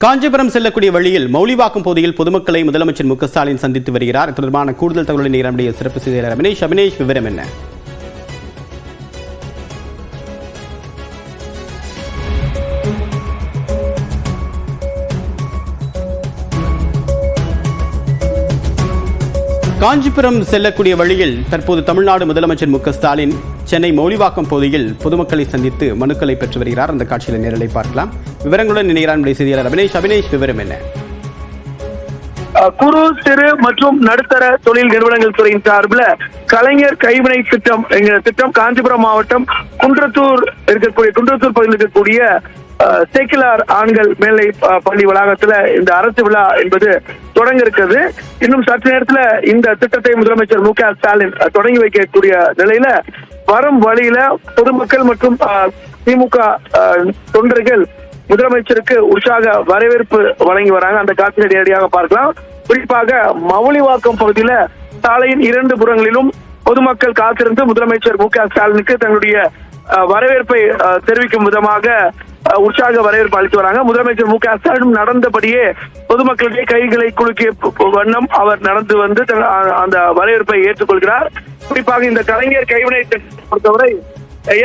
காஞ்சிபுரம் செல்லக்கூடிய வழியில் மௌலிவாக்கம் பகுதியில் பொதுமக்களை முதலமைச்சர் மு.க. ஸ்டாலின் சந்தித்து வருகிறார். தொடர்பான கூடுதல் தகவலை நம்முடைய சிறப்பு செய்தியாளர் அபினேஷ் விவரம் என்ன? காஞ்சிபுரம் செல்லக்கூடிய வழியில் தற்போது தமிழ்நாடு முதலமைச்சர் மு.க. ஸ்டாலின் சென்னை மௌலிவாக்கம் பகுதியில் பொதுமக்களை சந்தித்து மனுக்களை பெற்று வருகிறார். அந்த காட்சியில் நேரலை பார்க்கலாம். விவரங்களுடன் இணைகிறார் செய்தியாளர் அபினேஷ் விவரம் என்ன? குறு சிறு மற்றும் நடுத்தர தொழில் நிறுவனங்கள் துறையின் சார்பில் கலைஞர் கைவினை திட்டம் என்கிற திட்டம் காஞ்சிபுரம் மாவட்டம் குன்றத்தூர் பகுதியில் இருக்கக்கூடிய சேக்கிலார் ஆண்கள் மேல்நிலை பள்ளி வளாகத்துல இந்த அரசு விழா என்பது தொடங்க இருக்கிறது. இன்னும் சற்று நேரத்துல இந்த திட்டத்தை முதலமைச்சர் மு.க. ஸ்டாலின் தொடங்கி வைக்கக்கூடிய நிலையில வரும் வழியில பொதுமக்கள் மற்றும் திமுக தொண்டர்கள் முதலமைச்சருக்கு உற்சாக வரவேற்பு வழங்கி வராங்க. அந்த காட்சியை நேரடியாக பார்க்கலாம். குறிப்பாக மவுலிவாக்கம் பகுதியில சாலையின் இரண்டு புறங்களிலும் பொதுமக்கள் காத்திருந்து முதலமைச்சர் மு.க. ஸ்டாலினுக்கு தங்களுடைய வரவேற்பை தெரிவிக்கும் விதமாக உற்சாக வரவேற்பு அளித்து வராங்க. முதலமைச்சர் மு.க. ஸ்டாலின் நடந்தபடியே பொதுமக்களுடைய கைகளை குலுக்கிய வண்ணம் அவர் நடந்து வந்து அந்த வரவேற்பை ஏற்றுக்கொள்கிறார். குறிப்பாக இந்த கலைஞர் கைவினை திட்டத்தை பொறுத்தவரை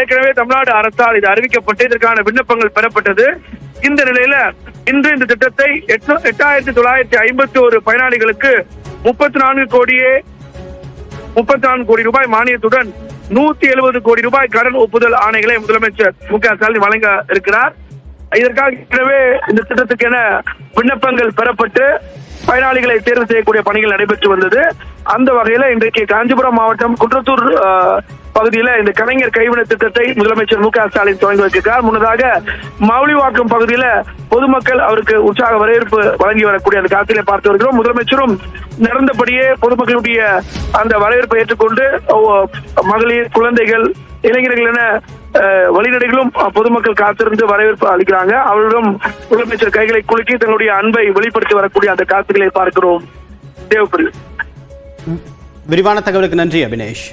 ஏற்கனவே தமிழ்நாடு அரசால் இது அறிவிக்கப்பட்டு இதற்கான விண்ணப்பங்கள் பெறப்பட்டது. இந்த நிலையில இன்று இந்த திட்டத்தை 8,951 பயனாளிகளுக்கு 34 கோடி ரூபாய் மானியத்துடன் 170 கோடி ரூபாய் கடன் ஒப்புதல் ஆணைகளை முதலமைச்சர் மு.க. ஸ்டாலின் வழங்க இருக்கிறார். இதற்காக ஏற்கனவே இந்த திட்டத்துக்கென விண்ணப்பங்கள் பெறப்பட்டு பயனாளிகளை தேர்வு செய்யக்கூடிய பணிகள் நடைபெற்று வந்தது. அந்த வகையில இன்றைக்கு காஞ்சிபுரம் மாவட்டம் குன்றத்தூர் பகுதியில இந்த கலைஞர் கைவினை திட்டத்தை முதலமைச்சர் மு.க. ஸ்டாலின் தொடங்கி வைக்கிறார். முன்னதாக மவுலிவாக்கம் பகுதியில பொதுமக்கள் அவருக்கு உற்சாக வரவேற்பு வழங்கி வரக்கூடிய அந்த காட்சியை பார்த்து வருகிறோம். முதலமைச்சரும் நடந்தபடியே பொதுமக்களுடைய அந்த வரவேற்பை ஏற்றுக்கொண்டு மகளிர், குழந்தைகள், இளைஞர்கள் என வழிநடைகளும் பொதுமக்கள் காத்திருந்து வரவேற்பு அளிக்கிறாங்க. அவரிடம் முதலமைச்சர் கைகளை குலுக்கி தன்னுடைய அன்பை வெளிப்படுத்தி வரக்கூடிய அந்த காட்சிகளை பார்க்கிறோம். தேவப்பிரி, விரிவான தகவலுக்கு நன்றி அபினேஷ்.